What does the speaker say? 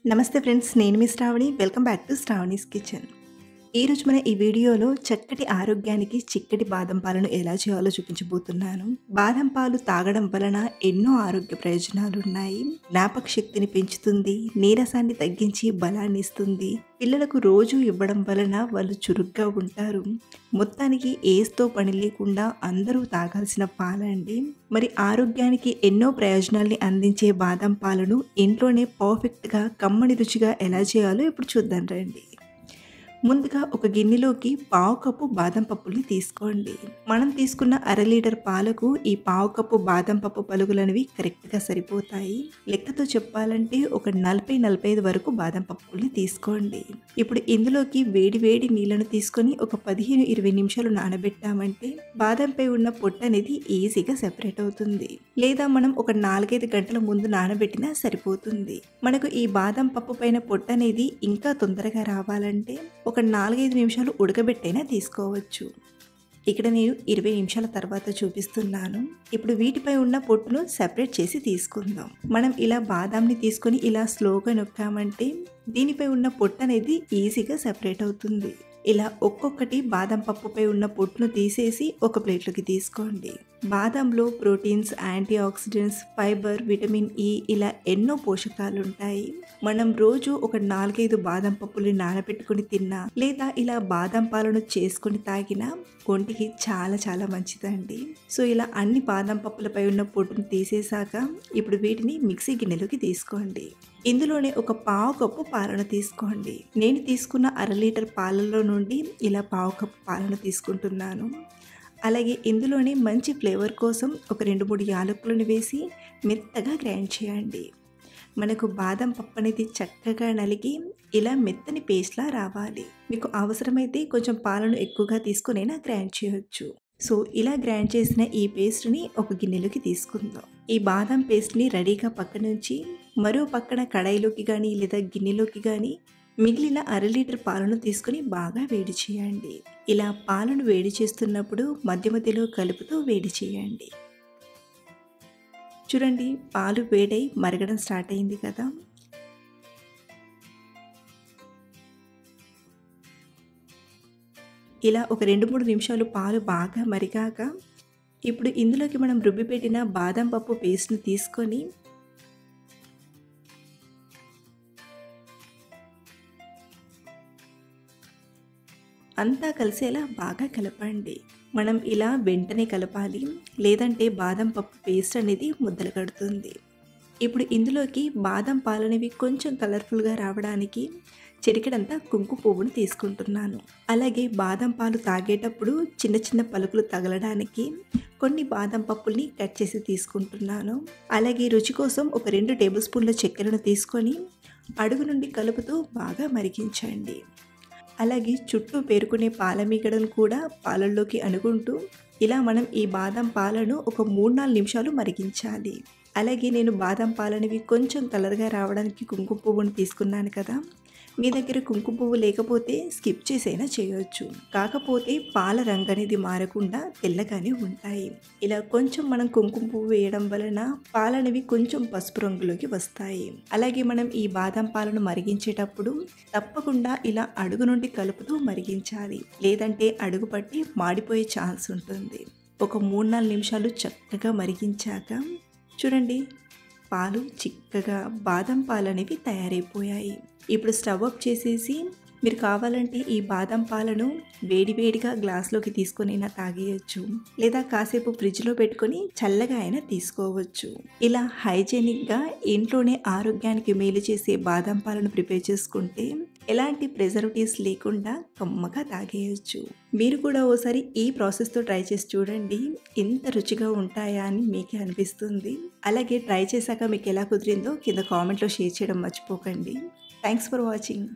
నమస్తే ఫ్రెండ్స్, నేను మీ Sravani. Welcome back to Sravani's kitchen. ఈరోజు మన ఈ వీడియోలో చక్కటి ఆరోగ్యానికి చిక్కటి బాదం పాలను ఎలా చేయాలో చూపించబోతున్నాను. బాదం పాలు తాగడం వలన ఎన్నో ఆరోగ్య ప్రయోజనాలు ఉన్నాయి. జ్ఞాపక శక్తిని పెంచుతుంది, నీరసాన్ని తగ్గించి బలాన్ని ఇస్తుంది. పిల్లలకు రోజు ఇవ్వడం వలన వాళ్ళు చురుగ్గా ఉంటారు. మొత్తానికి ఏజ్తో పని లేకుండా అందరూ తాగాల్సిన పాలండి. మరి ఆరోగ్యానికి ఎన్నో ప్రయోజనాల్ని అందించే బాదం పాలను ఇంట్లోనే పర్ఫెక్ట్గా కమ్మని రుచిగా ఎలా చేయాలో ఇప్పుడు చూద్దాం రండి. ముందుగా ఒక గిన్నెలోకి పావు కప్పు బాదం పప్పుల్ని తీసుకోండి. మనం తీసుకున్న అర లీటర్ పాలకు ఈ పావు కప్పు బాదం పప్పు పలుకులనేవి కరెక్ట్గా సరిపోతాయి. లెక్కతో చెప్పాలంటే ఒక 40-45 వరకు బాదం పప్పుల్ని తీసుకోండి. ఇప్పుడు ఇందులోకి వేడి వేడి నీళ్ళను తీసుకొని ఒక 15-20 నిమిషాలు నానబెట్టామంటే బాదంపై ఉన్న పొట్టు అనేది ఈజీగా సెపరేట్ అవుతుంది. లేదా మనం ఒక 4-5 గంటల ముందు నానబెట్టినా సరిపోతుంది. మనకు ఈ బాదం పప్పు పైన పొట్టు అనేది ఇంకా తొందరగా రావాలంటే ఒక 4-5 నిమిషాలు ఉడకబెట్టైనా తీసుకోవచ్చు. ఇక్కడ నేను 20 నిమిషాల తర్వాత చూపిస్తున్నాను. ఇప్పుడు వీటిపై ఉన్న పొట్టును సెపరేట్ చేసి తీసుకుందాం. మనం ఇలా బాదాంని తీసుకొని ఇలా స్లోగా నొక్కామంటే దీనిపై ఉన్న పొట్టు అనేది ఈజీగా సెపరేట్ అవుతుంది. ఇలా ఒక్కొక్కటి బాదం పప్పుపై ఉన్న పొట్టును తీసేసి ఒక ప్లేట్లోకి తీసుకోండి. బాదంలో proteins, antioxidants, fibre, vitamin E ఇలా ఎన్నో పోషకాలు ఉంటాయి. మనం రోజు ఒక 4-5 బాదం పప్పుల్ని నానబెట్టుకుని తిన్నా లేదా ఇలా బాదం పాలను చేసుకొని తాగినా ఒంటికి చాలా చాలా మంచిదండి. సో ఇలా అన్ని బాదం పప్పులపై ఉన్న పొట్టును తీసేసాక ఇప్పుడు వీటిని మిక్సీ గిన్నెలోకి తీసుకోండి. ఇందులోనే ఒక పావు కప్పు పాలను తీసుకోండి. నేను తీసుకున్న అర లీటర్ పాలల్లో నుండి ఇలా పావు కప్పు పాలను తీసుకుంటున్నాను. అలాగే ఇందులోనే మంచి ఫ్లేవర్ కోసం ఒక 2-3 యాలకులను వేసి మెత్తగా గ్రైండ్ చేయండి. మనకు బాదం పప్పు అనేది చక్కగా నలిగి ఇలా మెత్తని పేస్ట్లా రావాలి. మీకు అవసరమైతే కొంచెం పాలను ఎక్కువగా తీసుకునైనా గ్రైండ్ చేయొచ్చు. సో ఇలా గ్రైండ్ చేసిన ఈ పేస్ట్ని ఒక గిన్నెలోకి తీసుకుందాం. ఈ బాదం పేస్ట్ని రెడీగా పక్కనుంచి మరో పక్కన కడాయిలోకి కానీ లేదా గిన్నెలోకి కానీ మిగిలిన అర లీటర్ పాలను తీసుకుని బాగా వేడి చేయండి. ఇలా పాలను వేడి చేస్తున్నప్పుడు మధ్య మధ్యలో కలుపుతూ వేడి చేయండి. చూడండి, పాలు వేడై మరగడం స్టార్ట్ అయింది కదా. ఇలా ఒక 2-3 నిమిషాలు పాలు బాగా మరిగాక ఇప్పుడు ఇందులోకి మనం రుబ్బి పెట్టిన బాదం పప్పు పేస్ట్ని తీసుకొని అంతా కలిసేలా బాగా కలపండి. మనం ఇలా వెంటనే కలపాలి, లేదంటే బాదం పప్పు పేస్ట్ అనేది ముద్దలు కడుతుంది. ఇప్పుడు ఇందులోకి బాదం పాలనేవి కొంచెం కలర్ఫుల్గా రావడానికి చిటికెడంతా కుంకుమ పువ్వును తీసుకుంటున్నాను. అలాగే బాదం పాలు తాగేటప్పుడు చిన్న చిన్న పలుకులు తగలడానికి కొన్ని బాదం పప్పుల్ని కట్ చేసి తీసుకుంటున్నాను. అలాగే రుచి కోసం ఒక 2 టేబుల్ స్పూన్ల చక్కెరను తీసుకొని అడుగు నుండి కలుపుతూ బాగా మరిగించండి. అలాగే చుట్టూ పేరుకునే పాలమీగడను కూడా పాలల్లోకి అనుకుంటూ ఇలా మనం ఈ బాదం పాలను ఒక 3-4 నిమిషాలు మరిగించాలి. అలాగే నేను బాదం పాలనేవి కొంచెం కలర్గా రావడానికి కుంకుమ పువ్వును తీసుకున్నాను కదా. మీ దగ్గర కుంకుమ పువ్వు లేకపోతే స్కిప్ చేసైనా చేయొచ్చు. కాకపోతే పాల రంగు అనేది మారకుండా తెల్లగానే ఉంటాయి. ఇలా కొంచెం మనం కుంకుమ పువ్వు వేయడం వలన పాలనేవి కొంచెం పసుపు రంగులోకి వస్తాయి. అలాగే మనం ఈ బాదం పాలను మరిగించేటప్పుడు తప్పకుండా ఇలా అడుగు నుండి కలుపుతూ మరిగించాలి, లేదంటే అడుగు పట్టి మాడిపోయే ఛాన్స్ ఉంటుంది. ఒక 3-4 నిమిషాలు చక్కగా మరిగించాక చూడండి, పాలు చిక్కగా బాదం పాలు అనేవి తయారైపోయాయి. ఇప్పుడు స్టవ్ ఆఫ్ చేసేసి మీరు కావాలంటే ఈ బాదం పాలను వేడివేడిగా గ్లాస్లోకి తీసుకొనైనా తాగేయచ్చు, లేదా కాసేపు ఫ్రిడ్జ్లో పెట్టుకొని చల్లగా అయినా తీసుకోవచ్చు. ఇలా హైజెనిక్గా ఇంట్లోనే ఆరోగ్యానికి మేలు చేసే బాదం పాలను ప్రిపేర్ చేసుకుంటే ఎలాంటి ప్రిజర్వేటివ్స్ లేకుండా కమ్మగా తాగేయచ్చు. మీరు కూడా ఓసారి ఈ ప్రాసెస్తో ట్రై చేసి చూడండి, ఎంత రుచిగా ఉంటాయా అని మీకే అనిపిస్తుంది. అలాగే ట్రై చేశాక మీకు ఎలా కుదిరిందో కింద కామెంట్లో షేర్ చేయడం మర్చిపోకండి. Thanks for watching.